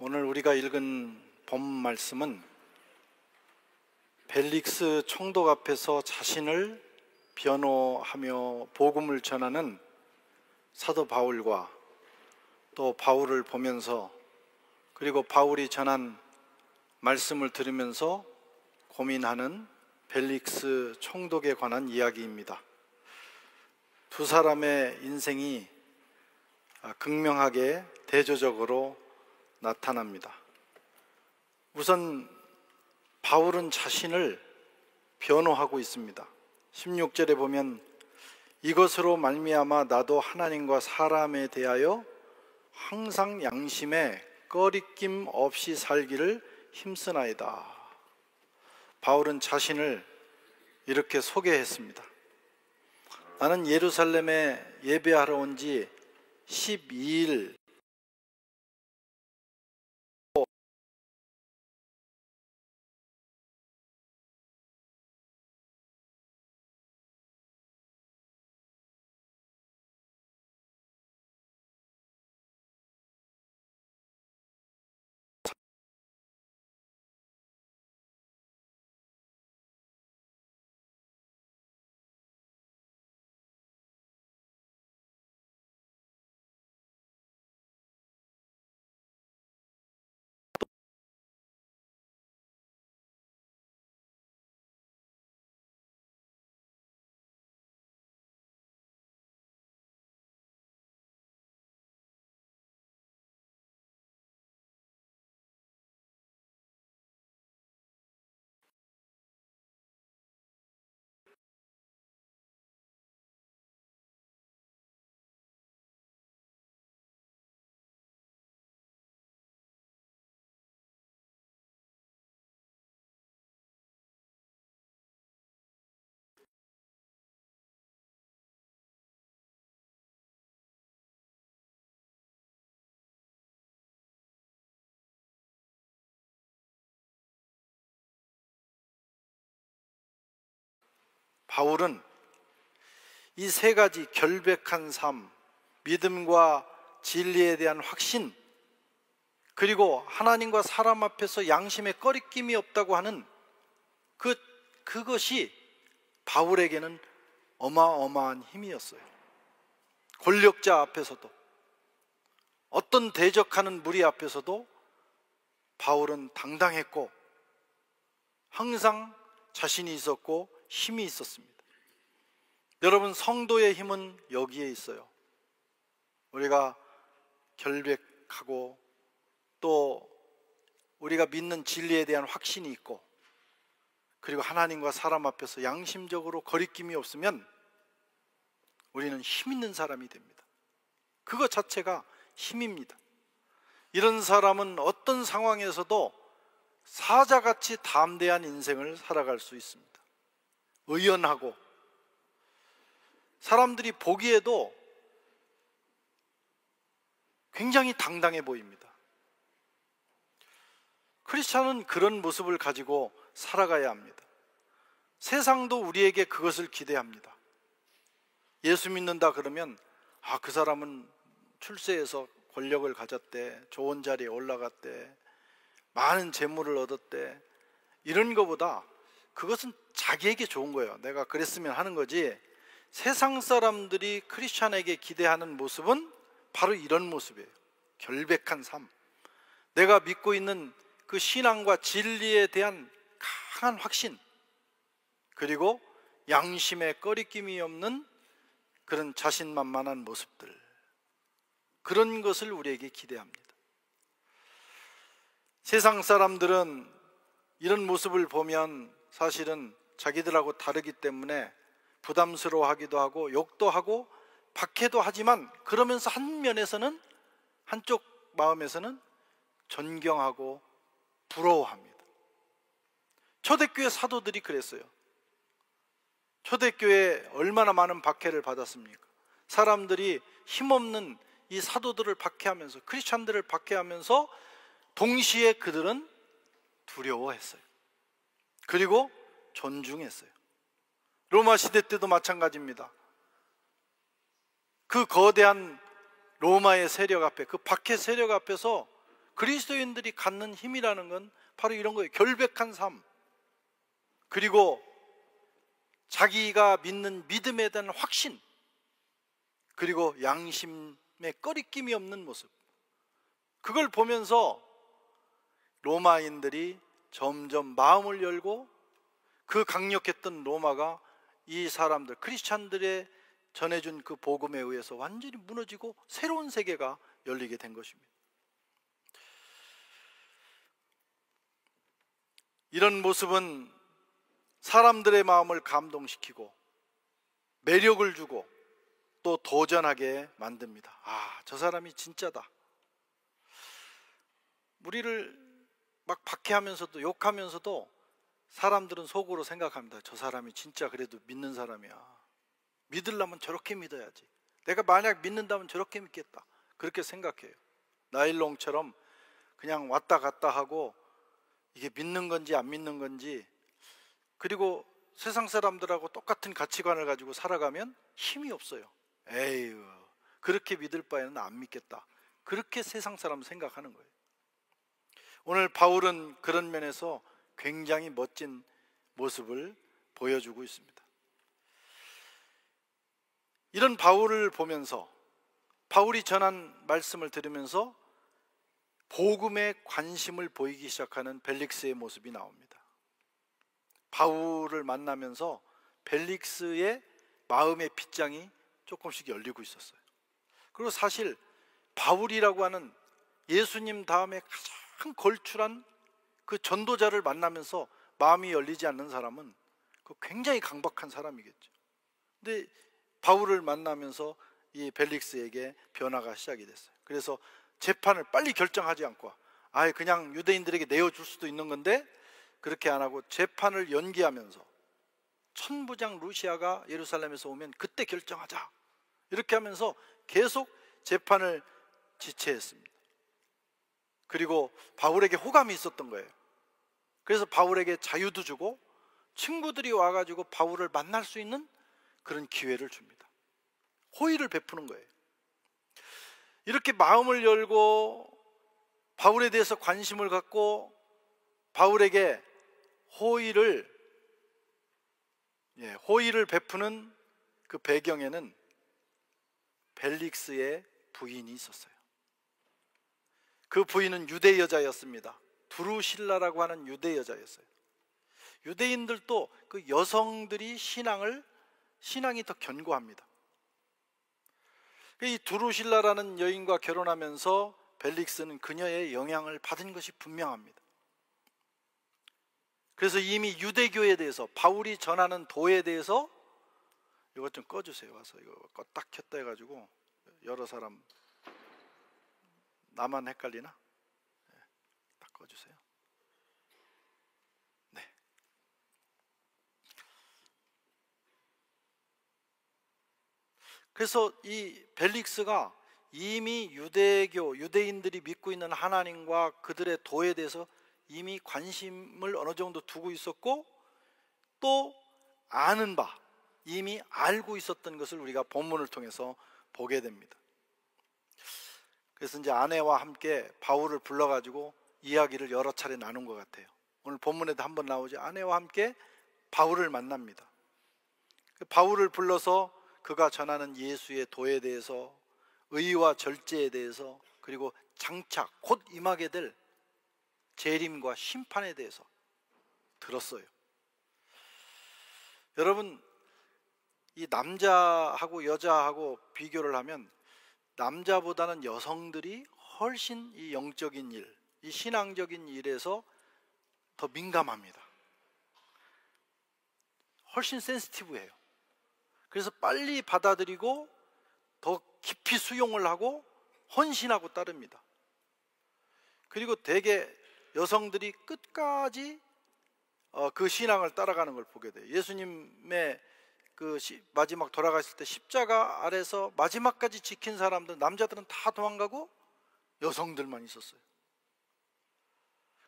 오늘 우리가 읽은 본 말씀은 벨릭스 총독 앞에서 자신을 변호하며 복음을 전하는 사도 바울과 또 바울을 보면서 그리고 바울이 전한 말씀을 들으면서 고민하는 벨릭스 총독에 관한 이야기입니다. 두 사람의 인생이 극명하게 대조적으로 나타납니다. 우선 바울은 자신을 변호하고 있습니다. 16절에 보면 이것으로 말미암아 나도 하나님과 사람에 대하여 항상 양심에 꺼리낌 없이 살기를 힘쓰나이다. 바울은 자신을 이렇게 소개했습니다. 나는 예루살렘에 예배하러 온 지 12일 바울은 이 세 가지 결백한 삶, 믿음과 진리에 대한 확신, 그리고 하나님과 사람 앞에서 양심에 꺼리낌이 없다고 하는 그것이 바울에게는 어마어마한 힘이었어요. 권력자 앞에서도, 어떤 대적하는 무리 앞에서도 바울은 당당했고 항상 자신이 있었고 힘이 있었습니다. 여러분, 성도의 힘은 여기에 있어요. 우리가 결백하고 또 우리가 믿는 진리에 대한 확신이 있고 그리고 하나님과 사람 앞에서 양심적으로 거리낌이 없으면 우리는 힘 있는 사람이 됩니다. 그것 자체가 힘입니다. 이런 사람은 어떤 상황에서도 사자같이 담대한 인생을 살아갈 수 있습니다. 의연하고 사람들이 보기에도 굉장히 당당해 보입니다. 크리스찬은 그런 모습을 가지고 살아가야 합니다. 세상도 우리에게 그것을 기대합니다. 예수 믿는다 그러면 그 사람은 출세해서 권력을 가졌대, 좋은 자리에 올라갔대, 많은 재물을 얻었대, 이런 것보다 그것은 자기에게 좋은 거예요. 내가 그랬으면 하는 거지, 세상 사람들이 크리스찬에게 기대하는 모습은 바로 이런 모습이에요. 결백한 삶, 내가 믿고 있는 그 신앙과 진리에 대한 강한 확신, 그리고 양심에 꺼리낌이 없는 그런 자신만만한 모습들, 그런 것을 우리에게 기대합니다. 세상 사람들은 이런 모습을 보면 사실은 자기들하고 다르기 때문에 부담스러워하기도 하고 욕도 하고 박해도 하지만, 그러면서 한 면에서는, 한쪽 마음에서는 존경하고 부러워합니다. 초대교회 사도들이 그랬어요. 초대교회에 얼마나 많은 박해를 받았습니까? 사람들이 힘없는 이 사도들을 박해하면서, 크리스찬들을 박해하면서 동시에 그들은 두려워했어요. 그리고 존중했어요. 로마 시대 때도 마찬가지입니다. 그 거대한 로마의 세력 앞에, 그 박해 세력 앞에서 그리스도인들이 갖는 힘이라는 건 바로 이런 거예요. 결백한 삶, 그리고 자기가 믿는 믿음에 대한 확신, 그리고 양심에 꺼리낌이 없는 모습. 그걸 보면서 로마인들이 점점 마음을 열고, 그 강력했던 로마가 이 사람들 크리스찬들의 전해준 그 복음에 의해서 완전히 무너지고 새로운 세계가 열리게 된 것입니다. 이런 모습은 사람들의 마음을 감동시키고 매력을 주고 또 도전하게 만듭니다. 아, 저 사람이 진짜다. 우리를 막 박해하면서도 욕하면서도 사람들은 속으로 생각합니다. 저 사람이 진짜 그래도 믿는 사람이야. 믿으려면 저렇게 믿어야지. 내가 만약 믿는다면 저렇게 믿겠다. 그렇게 생각해요. 나일롱처럼 그냥 왔다 갔다 하고 이게 믿는 건지 안 믿는 건지, 그리고 세상 사람들하고 똑같은 가치관을 가지고 살아가면 힘이 없어요. 에휴, 그렇게 믿을 바에는 안 믿겠다. 그렇게 세상 사람 생각하는 거예요. 오늘 바울은 그런 면에서 굉장히 멋진 모습을 보여주고 있습니다. 이런 바울을 보면서, 바울이 전한 말씀을 들으면서 복음에 관심을 보이기 시작하는 벨릭스의 모습이 나옵니다. 바울을 만나면서 벨릭스의 마음의 빗장이 조금씩 열리고 있었어요. 그리고 사실 바울이라고 하는 예수님 다음에 가장 걸출한 그 전도자를 만나면서 마음이 열리지 않는 사람은 그 굉장히 강박한 사람이겠죠. 근데 바울을 만나면서 이 벨릭스에게 변화가 시작이 됐어요. 그래서 재판을 빨리 결정하지 않고, 아예 그냥 유대인들에게 내어줄 수도 있는 건데 그렇게 안 하고 재판을 연기하면서, 천부장 루시아가 예루살렘에서 오면 그때 결정하자, 이렇게 하면서 계속 재판을 지체했습니다. 그리고 바울에게 호감이 있었던 거예요. 그래서 바울에게 자유도 주고 친구들이 와가지고 바울을 만날 수 있는 그런 기회를 줍니다. 호의를 베푸는 거예요. 이렇게 마음을 열고 바울에 대해서 관심을 갖고 바울에게 호의를 베푸는 그 배경에는 벨릭스의 부인이 있었어요. 그 부인은 유대 여자였습니다. 두루실라라고 하는 유대 여자였어요. 유대인들도 그 여성들이 신앙이 더 견고합니다. 이 두루실라라는 여인과 결혼하면서 벨릭스는 그녀의 영향을 받은 것이 분명합니다. 그래서 이미 유대교에 대해서, 바울이 전하는 도에 대해서, 이것 좀 꺼주세요. 와서 이거 껐다 켰다 해가지고 여러 사람, 나만 헷갈리나? 딱 꺼주세요. 네. 그래서 이 벨릭스가 이미 유대인들이 믿고 있는 하나님과 그들의 도에 대해서 이미 관심을 어느 정도 두고 있었고, 또 아는 바, 이미 알고 있었던 것을 우리가 본문을 통해서 보게 됩니다. 그래서 이제 아내와 함께 바울을 불러가지고 이야기를 여러 차례 나눈 것 같아요. 오늘 본문에도 한번 나오죠. 아내와 함께 바울을 만납니다. 바울을 불러서 그가 전하는 예수의 도에 대해서, 의와 절제에 대해서, 그리고 장차 곧 임하게 될 재림과 심판에 대해서 들었어요. 여러분, 이 남자하고 여자하고 비교를 하면 남자보다는 여성들이 훨씬 이 영적인 일, 이 신앙적인 일에서 더 민감합니다. 훨씬 센시티브해요. 그래서 빨리 받아들이고 더 깊이 수용을 하고 헌신하고 따릅니다. 그리고 대개 여성들이 끝까지 그 신앙을 따라가는 걸 보게 돼요. 예수님의 마지막 돌아가실 때 십자가 아래서 마지막까지 지킨 사람들, 남자들은 다 도망가고 여성들만 있었어요.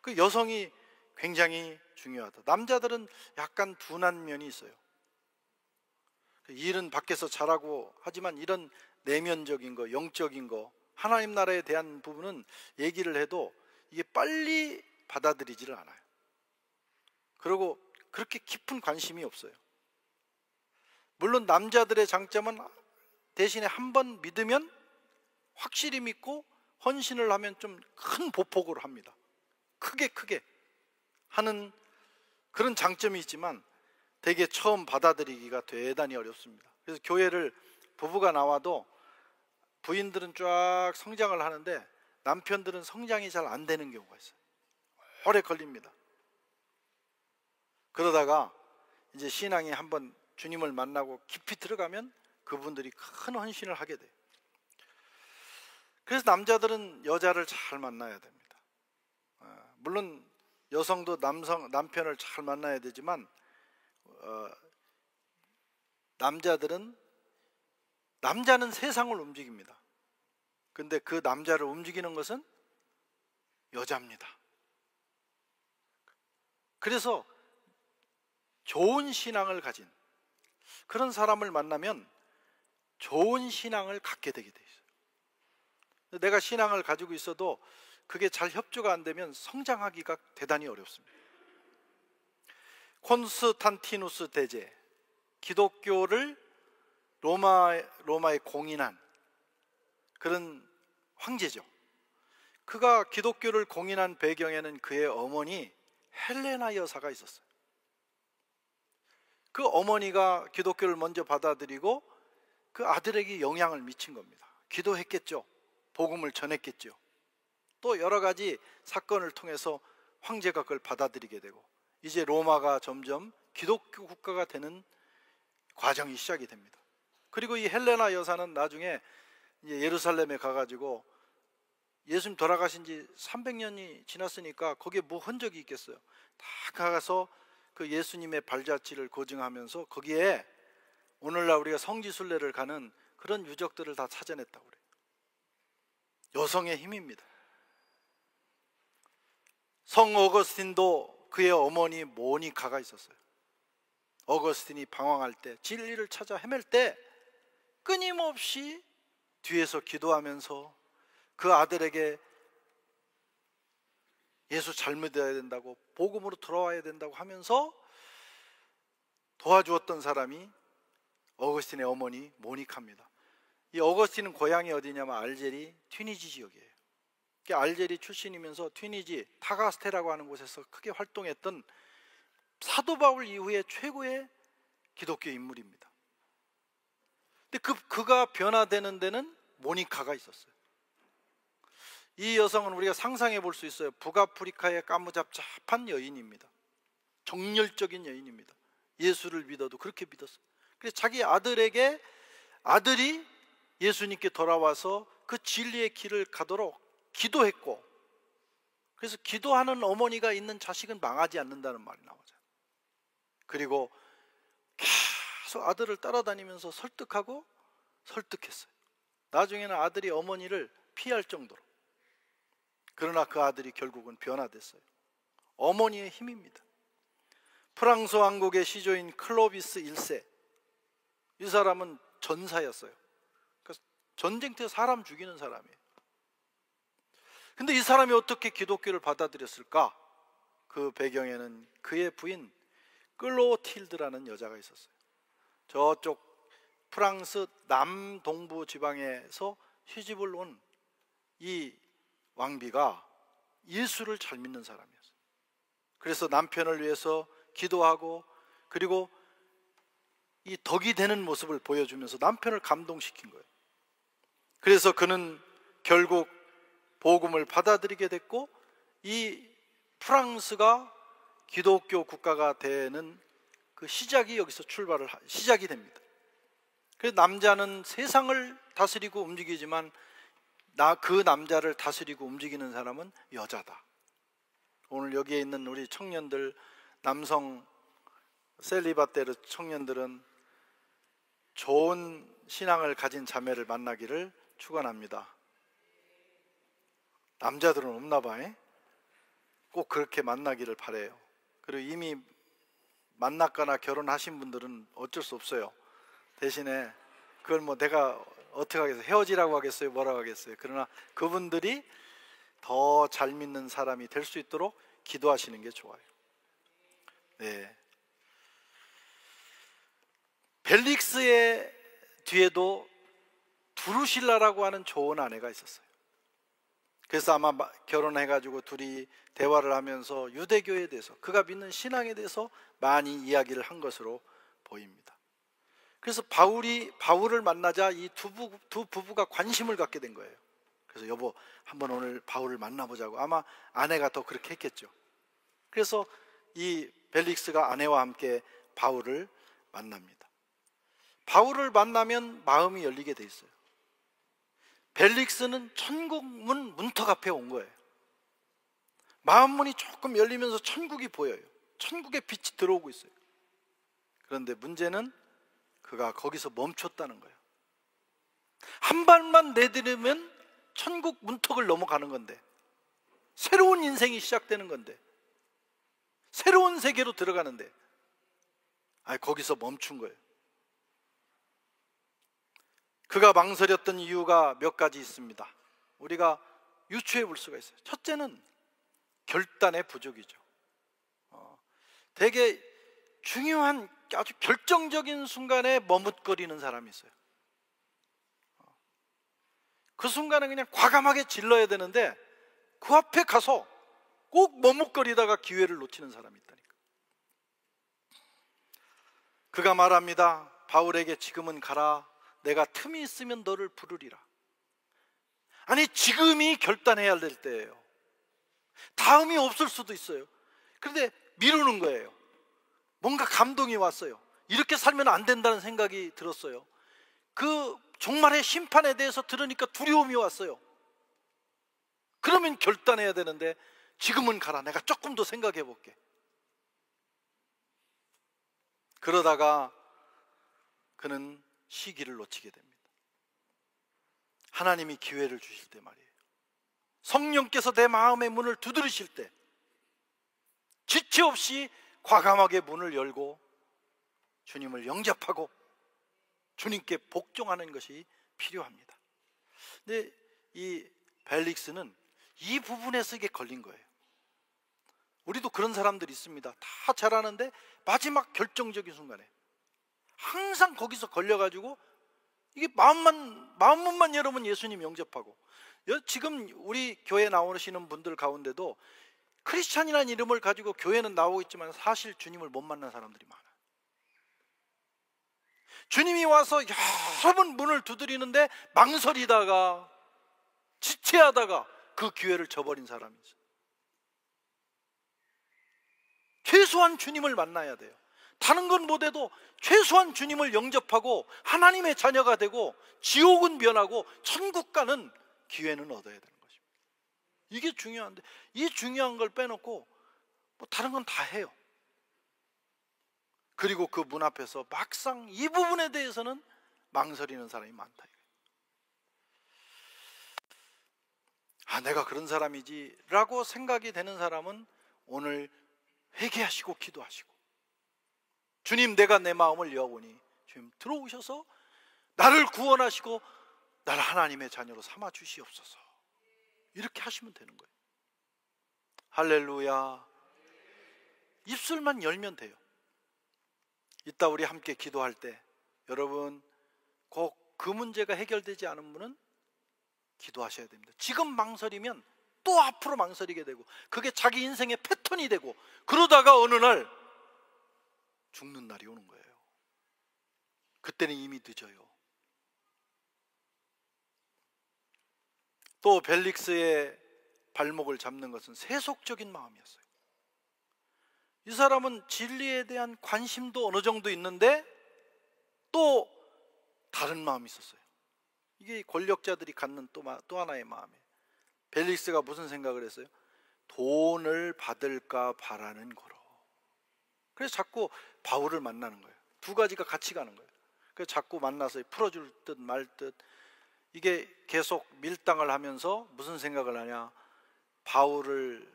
그 여성이 굉장히 중요하다. 남자들은 약간 둔한 면이 있어요. 일은 밖에서 잘하고 하지만 이런 내면적인 거, 영적인 거, 하나님 나라에 대한 부분은 얘기를 해도 이게 빨리 받아들이지를 않아요. 그리고 그렇게 깊은 관심이 없어요. 물론 남자들의 장점은 대신에 한번 믿으면 확실히 믿고 헌신을 하면 좀 큰 보폭으로 합니다. 크게 하는 그런 장점이 있지만 되게 처음 받아들이기가 대단히 어렵습니다. 그래서 교회를 부부가 나와도 부인들은 쫙 성장을 하는데 남편들은 성장이 잘 안 되는 경우가 있어요. 오래 걸립니다. 그러다가 이제 신앙이 한번 주님을 만나고 깊이 들어가면 그분들이 큰 헌신을 하게 돼요. 그래서 남자들은 여자를 잘 만나야 됩니다. 물론 여성도 남편을 잘 만나야 되지만 남자는 세상을 움직입니다. 근데 그 남자를 움직이는 것은 여자입니다. 그래서 좋은 신앙을 가진 그런 사람을 만나면 좋은 신앙을 갖게 되게 돼 있어요. 내가 신앙을 가지고 있어도 그게 잘 협조가 안 되면 성장하기가 대단히 어렵습니다. 콘스탄티누스 대제, 기독교를 로마에 공인한 그런 황제죠. 그가 기독교를 공인한 배경에는 그의 어머니 헬레나 여사가 있었어요. 그 어머니가 기독교를 먼저 받아들이고 그 아들에게 영향을 미친 겁니다. 기도했겠죠. 복음을 전했겠죠. 또 여러 가지 사건을 통해서 황제가 그걸 받아들이게 되고 이제 로마가 점점 기독교 국가가 되는 과정이 시작이 됩니다. 그리고 이 헬레나 여사는 나중에 이제 예루살렘에 가가지고 예수님 돌아가신 지 300년이 지났으니까 거기에 뭐 흔적이 있겠어요. 다 가서 그 예수님의 발자취를 고증하면서 거기에 오늘날 우리가 성지순례를 가는 그런 유적들을 다 찾아냈다고 그래요. 여성의 힘입니다. 성 어거스틴도 그의 어머니 모니카가 있었어요. 어거스틴이 방황할 때, 진리를 찾아 헤맬 때 끊임없이 뒤에서 기도하면서 그 아들에게 예수 잘 믿어야 된다고, 복음으로 돌아와야 된다고 하면서 도와주었던 사람이 어거스틴의 어머니 모니카입니다. 이 어거스틴은 고향이 어디냐면 알제리 튀니지 지역이에요. 알제리 출신이면서 튀니지 타가스테라고 하는 곳에서 크게 활동했던 사도 바울 이후에 최고의 기독교 인물입니다. 근데 그가 변화되는 데는 모니카가 있었어요. 이 여성은 우리가 상상해 볼 수 있어요. 북아프리카의 까무잡잡한 여인입니다. 정열적인 여인입니다. 예수를 믿어도 그렇게 믿었어요. 그래서 자기 아들이 예수님께 돌아와서 그 진리의 길을 가도록 기도했고, 그래서 기도하는 어머니가 있는 자식은 망하지 않는다는 말이 나오잖아요. 그리고 계속 아들을 따라다니면서 설득했어요. 나중에는 아들이 어머니를 피할 정도로. 그러나 그 아들이 결국은 변화됐어요. 어머니의 힘입니다. 프랑스 왕국의 시조인 클로비스 1세, 이 사람은 전사였어요. 그러니까 전쟁터에서 사람 죽이는 사람이에요. 근데 이 사람이 어떻게 기독교를 받아들였을까? 그 배경에는 그의 부인 클로틸드라는 여자가 있었어요. 저쪽 프랑스 남동부 지방에서 시집을 온 이 왕비가 예수를 잘 믿는 사람이었어요. 그래서 남편을 위해서 기도하고, 그리고 이 덕이 되는 모습을 보여주면서 남편을 감동시킨 거예요. 그래서 그는 결국 복음을 받아들이게 됐고, 이 프랑스가 기독교 국가가 되는 그 시작이 여기서 시작이 됩니다. 그래서 남자는 세상을 다스리고 움직이지만 그 남자를 다스리고 움직이는 사람은 여자다. 오늘 여기에 있는 우리 청년들, 남성 셀리바테르 청년들은 좋은 신앙을 가진 자매를 만나기를 축원합니다. 남자들은 없나 봐요. 꼭 그렇게 만나기를 바래요. 그리고 이미 만났거나 결혼하신 분들은 어쩔 수 없어요. 대신에 그걸 뭐 내가 어떻게 하겠어요? 헤어지라고 하겠어요? 뭐라고 하겠어요? 그러나 그분들이 더 잘 믿는 사람이 될 수 있도록 기도하시는 게 좋아요. 네. 벨릭스의 뒤에도 두루실라라고 하는 좋은 아내가 있었어요. 그래서 아마 결혼해가지고 둘이 대화를 하면서 유대교에 대해서, 그가 믿는 신앙에 대해서 많이 이야기를 한 것으로 보입니다. 그래서 바울을 만나자 이 두 부부가 관심을 갖게 된 거예요. 그래서 여보, 한번 오늘 바울을 만나보자고. 아마 아내가 더 그렇게 했겠죠. 그래서 이 벨릭스가 아내와 함께 바울을 만납니다. 바울을 만나면 마음이 열리게 돼 있어요. 벨릭스는 천국문 문턱 앞에 온 거예요. 마음문이 조금 열리면서 천국이 보여요. 천국의 빛이 들어오고 있어요. 그런데 문제는 그가 거기서 멈췄다는 거예요. 한 발만 내디디면 천국 문턱을 넘어가는 건데, 새로운 인생이 시작되는 건데, 새로운 세계로 들어가는데, 거기서 멈춘 거예요. 그가 망설였던 이유가 몇 가지 있습니다. 우리가 유추해 볼 수가 있어요. 첫째는 결단의 부족이죠. 되게 중요한 아주 결정적인 순간에 머뭇거리는 사람이 있어요. 그 순간에 그냥 과감하게 질러야 되는데 그 앞에 가서 꼭 머뭇거리다가 기회를 놓치는 사람이 있다니까. 그가 말합니다. 바울에게 지금은 가라. 내가 틈이 있으면 너를 부르리라. 아니, 지금이 결단해야 될 때예요. 다음이 없을 수도 있어요. 그런데 미루는 거예요. 뭔가 감동이 왔어요. 이렇게 살면 안 된다는 생각이 들었어요. 그 종말의 심판에 대해서 들으니까 두려움이 왔어요. 그러면 결단해야 되는데 지금은 가라. 내가 조금 더 생각해 볼게. 그러다가 그는 시기를 놓치게 됩니다. 하나님이 기회를 주실 때 말이에요. 성령께서 내 마음의 문을 두드리실 때 지체 없이 과감하게 문을 열고 주님을 영접하고 주님께 복종하는 것이 필요합니다. 근데 이 벨릭스는 이 부분에서 이게 걸린 거예요. 우리도 그런 사람들이 있습니다. 다 잘하는데 마지막 결정적인 순간에 항상 거기서 걸려가지고 이게 마음문만 열으면 예수님 영접하고, 지금 우리 교회 나오시는 분들 가운데도 크리스찬이라는 이름을 가지고 교회는 나오고 있지만 사실 주님을 못 만난 사람들이 많아요. 주님이 와서 여러 번 문을 두드리는데 망설이다가 지체하다가 그 기회를 저버린 사람이 있어요. 최소한 주님을 만나야 돼요. 다른 건 못해도 최소한 주님을 영접하고 하나님의 자녀가 되고 지옥은 변하고 천국 가는 기회는 얻어야 되는 것입니다. 이게 중요한데 이 중요한 걸 빼놓고 뭐 다른 건 다 해요. 그리고 그 문 앞에서 막상 이 부분에 대해서는 망설이는 사람이 많다. 내가 그런 사람이지 라고 생각이 되는 사람은 오늘 회개하시고 기도하시고, 주님, 내가 내 마음을 여보니 주님 들어오셔서 나를 구원하시고 나를 하나님의 자녀로 삼아 주시옵소서, 이렇게 하시면 되는 거예요. 할렐루야. 입술만 열면 돼요. 이따 우리 함께 기도할 때 여러분 꼭 그 문제가 해결되지 않은 분은 기도하셔야 됩니다. 지금 망설이면 또 앞으로 망설이게 되고 그게 자기 인생의 패턴이 되고 그러다가 어느 날 죽는 날이 오는 거예요. 그때는 이미 늦어요. 또 벨릭스의 발목을 잡는 것은 세속적인 마음이었어요. 이 사람은 진리에 대한 관심도 어느 정도 있는데 또 다른 마음이 있었어요. 이게 권력자들이 갖는 또 하나의 마음이에요. 벨릭스가 무슨 생각을 했어요? 돈을 받을까 바라는 거로. 그래서 자꾸 바울을 만나는 거예요. 두 가지가 같이 가는 거예요. 그래서 자꾸 만나서 풀어줄 듯 말 듯, 이게 계속 밀당을 하면서 무슨 생각을 하냐, 바울을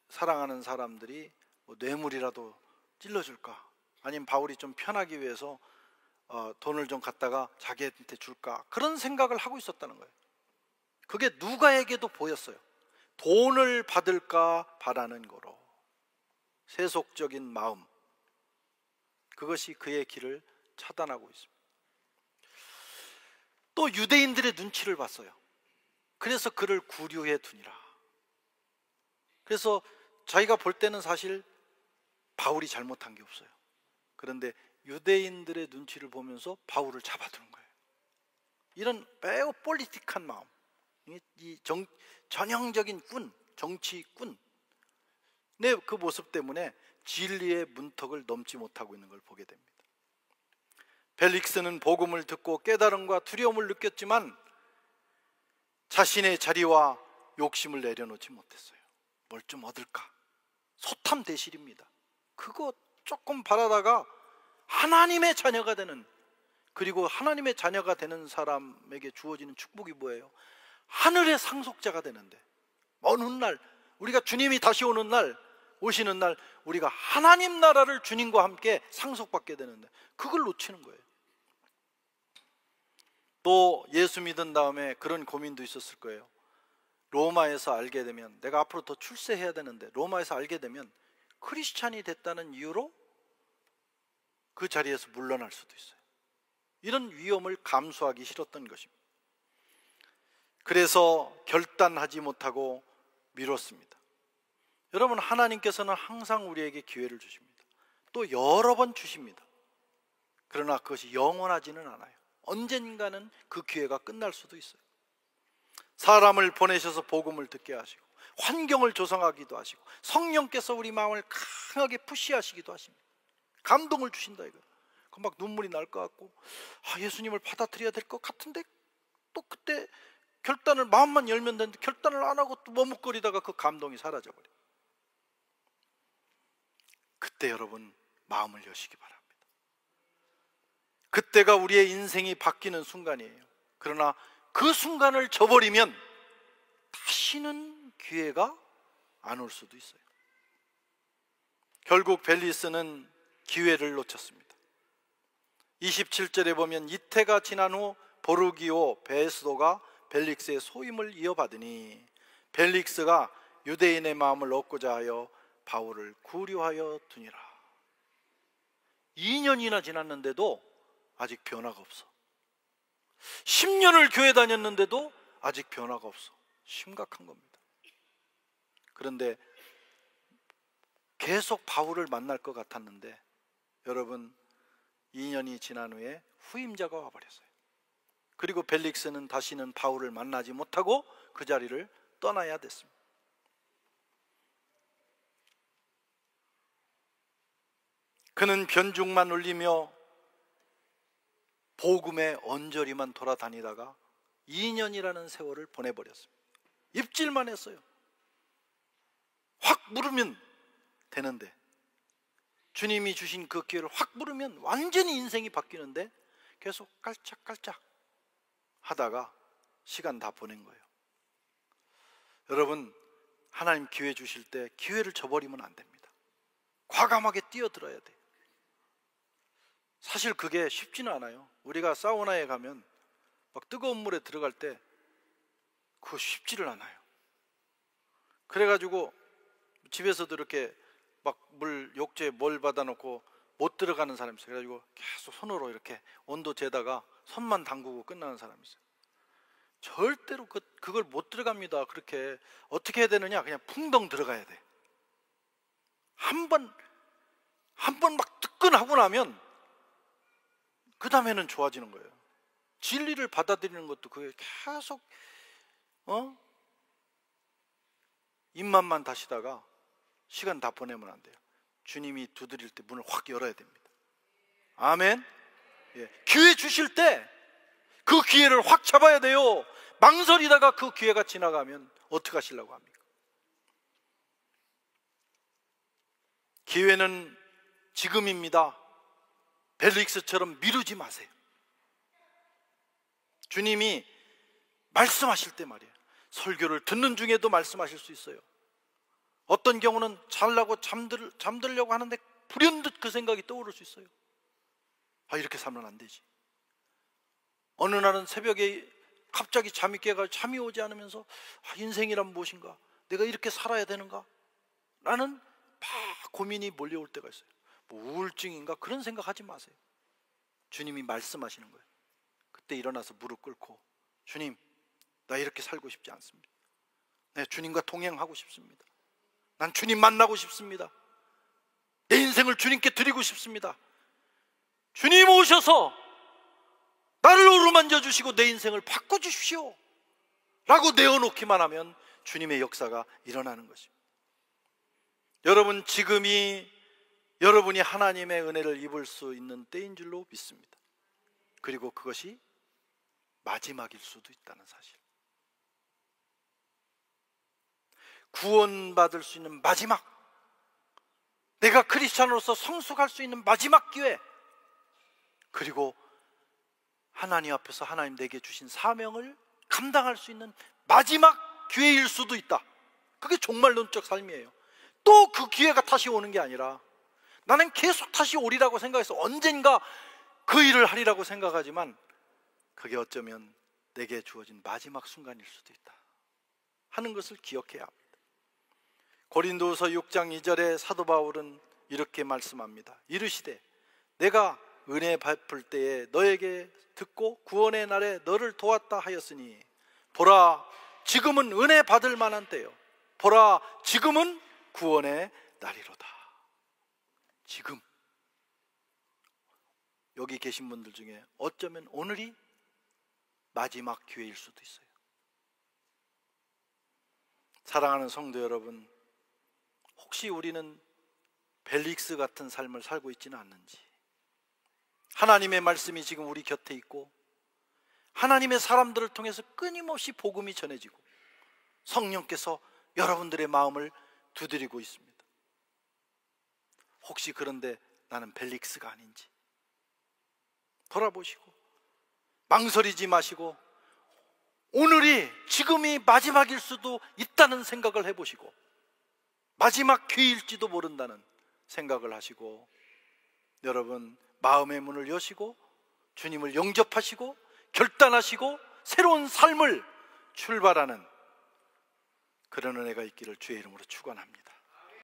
사랑하는 사람들이 뭐 뇌물이라도 찔러줄까, 아니면 바울이 좀 편하기 위해서 돈을 좀 갖다가 자기한테 줄까, 그런 생각을 하고 있었다는 거예요. 그게 누가에게도 보였어요. 돈을 받을까 바라는 거로, 세속적인 마음, 그것이 그의 길을 차단하고 있습니다. 또 유대인들의 눈치를 봤어요. 그래서 그를 구류해 두니라. 그래서 자기가 볼 때는 사실 바울이 잘못한 게 없어요. 그런데 유대인들의 눈치를 보면서 바울을 잡아두는 거예요. 이런 매우 폴리틱한 마음, 전형적인 꾼, 정치꾼, 그 모습 때문에 진리의 문턱을 넘지 못하고 있는 걸 보게 됩니다. 벨릭스는 복음을 듣고 깨달음과 두려움을 느꼈지만 자신의 자리와 욕심을 내려놓지 못했어요. 뭘 좀 얻을까? 소탐대실입니다. 그거 조금 바라다가 하나님의 자녀가 되는, 그리고 하나님의 자녀가 되는 사람에게 주어지는 축복이 뭐예요? 하늘의 상속자가 되는데, 어느 날 우리가 주님이 다시 오는 날, 오시는 날 우리가 하나님 나라를 주님과 함께 상속받게 되는데 그걸 놓치는 거예요. 또 예수 믿은 다음에 그런 고민도 있었을 거예요. 로마에서 알게 되면, 내가 앞으로 더 출세해야 되는데 로마에서 알게 되면 크리스찬이 됐다는 이유로 그 자리에서 물러날 수도 있어요. 이런 위험을 감수하기 싫었던 것입니다. 그래서 결단하지 못하고 미뤘습니다. 여러분, 하나님께서는 항상 우리에게 기회를 주십니다. 또 여러 번 주십니다. 그러나 그것이 영원하지는 않아요. 언젠가는 그 기회가 끝날 수도 있어요. 사람을 보내셔서 복음을 듣게 하시고, 환경을 조성하기도 하시고, 성령께서 우리 마음을 강하게 푸시하시기도 하십니다. 감동을 주신다 이거. 막 눈물이 날 것 같고, 예수님을 받아들여야 될 것 같은데, 또 그때 결단을, 마음만 열면 되는데 결단을 안 하고 또 머뭇거리다가 그 감동이 사라져버려요. 그때 여러분 마음을 여시기 바랍니다. 그때가 우리의 인생이 바뀌는 순간이에요. 그러나 그 순간을 저버리면 다시는 기회가 안 올 수도 있어요. 결국 벨리스는 기회를 놓쳤습니다. 27절에 보면 이태가 지난 후 보르기오 베스도가 벨릭스의 소임을 이어받으니 벨릭스가 유대인의 마음을 얻고자 하여 바울을 구류하여 두니라. 2년이나 지났는데도 아직 변화가 없어. 10년을 교회 다녔는데도 아직 변화가 없어. 심각한 겁니다. 그런데 계속 바울을 만날 것 같았는데 여러분, 2년이 지난 후에 후임자가 와버렸어요. 그리고 벨릭스는 다시는 바울을 만나지 못하고 그 자리를 떠나야 됐습니다. 그는 변죽만 울리며 복음의 언저리만 돌아다니다가 2년이라는 세월을 보내버렸습니다. 입질만 했어요. 확 물으면 되는데, 주님이 주신 그 기회를 확 물으면 완전히 인생이 바뀌는데 계속 깔짝깔짝 하다가 시간 다 보낸 거예요. 여러분, 하나님 기회 주실 때 기회를 저버리면 안 됩니다. 과감하게 뛰어들어야 돼요. 사실 그게 쉽지는 않아요. 우리가 사우나에 가면 막 뜨거운 물에 들어갈 때 그거 쉽지를 않아요. 그래가지고 집에서도 이렇게 막 물 욕조에 뭘 받아놓고 못 들어가는 사람이 있어요. 그래가지고 계속 손으로 이렇게 온도 재다가 손만 담그고 끝나는 사람이 있어요. 절대로 그걸 못 들어갑니다. 그렇게 어떻게 해야 되느냐? 그냥 풍덩 들어가야 돼. 한 번 막 뜨끈하고 나면 그 다음에는 좋아지는 거예요. 진리를 받아들이는 것도 그게 계속 입맛만 다시다가 시간 다 보내면 안 돼요. 주님이 두드릴 때 문을 확 열어야 됩니다. 아멘. 예. 기회 주실 때 그 기회를 확 잡아야 돼요. 망설이다가 그 기회가 지나가면 어떻게 하시려고 합니까? 기회는 지금입니다. 벨릭스처럼 미루지 마세요. 주님이 말씀하실 때 말이에요. 설교를 듣는 중에도 말씀하실 수 있어요. 어떤 경우는 자려고 잠들려고 하는데 불현듯 그 생각이 떠오를 수 있어요. 이렇게 살면 안 되지. 어느 날은 새벽에 갑자기 잠이 깨가지고 잠이 오지 않으면서 인생이란 무엇인가, 내가 이렇게 살아야 되는가? 라는 막 고민이 몰려올 때가 있어요. 뭐 우울증인가? 그런 생각하지 마세요. 주님이 말씀하시는 거예요. 그때 일어나서 무릎 꿇고, 주님, 나 이렇게 살고 싶지 않습니다. 네, 주님과 동행하고 싶습니다. 난 주님 만나고 싶습니다. 내 인생을 주님께 드리고 싶습니다. 주님 오셔서 나를 어루만져 주시고 내 인생을 바꿔주십시오 라고 내어놓기만 하면 주님의 역사가 일어나는 것입니다. 여러분, 지금이 여러분이 하나님의 은혜를 입을 수 있는 때인 줄로 믿습니다. 그리고 그것이 마지막일 수도 있다는 사실. 구원받을 수 있는 마지막, 내가 크리스찬으로서 성숙할 수 있는 마지막 기회, 그리고 하나님 앞에서 하나님 내게 주신 사명을 감당할 수 있는 마지막 기회일 수도 있다. 그게 종말론적 삶이에요. 또 그 기회가 다시 오는 게 아니라 나는 계속 다시 오리라고 생각해서 언젠가 그 일을 하리라고 생각하지만 그게 어쩌면 내게 주어진 마지막 순간일 수도 있다 하는 것을 기억해야 합니다. 고린도후서 6장 2절에 사도 바울은 이렇게 말씀합니다. 이르시되 내가 은혜 베풀 때에 너에게 듣고 구원의 날에 너를 도왔다 하였으니 보라 지금은 은혜 받을 만한 때요 보라 지금은 구원의 날이로다. 지금 여기 계신 분들 중에 어쩌면 오늘이 마지막 기회일 수도 있어요. 사랑하는 성도 여러분, 혹시 우리는 벨릭스 같은 삶을 살고 있지는 않는지, 하나님의 말씀이 지금 우리 곁에 있고 하나님의 사람들을 통해서 끊임없이 복음이 전해지고 성령께서 여러분들의 마음을 두드리고 있습니다. 혹시 그런데 나는 벨릭스가 아닌지 돌아보시고 망설이지 마시고 오늘이 지금이 마지막일 수도 있다는 생각을 해보시고 마지막 기회일지도 모른다는 생각을 하시고 여러분 마음의 문을 여시고 주님을 영접하시고 결단하시고 새로운 삶을 출발하는 그런 은혜가 있기를 주의 이름으로 축원합니다.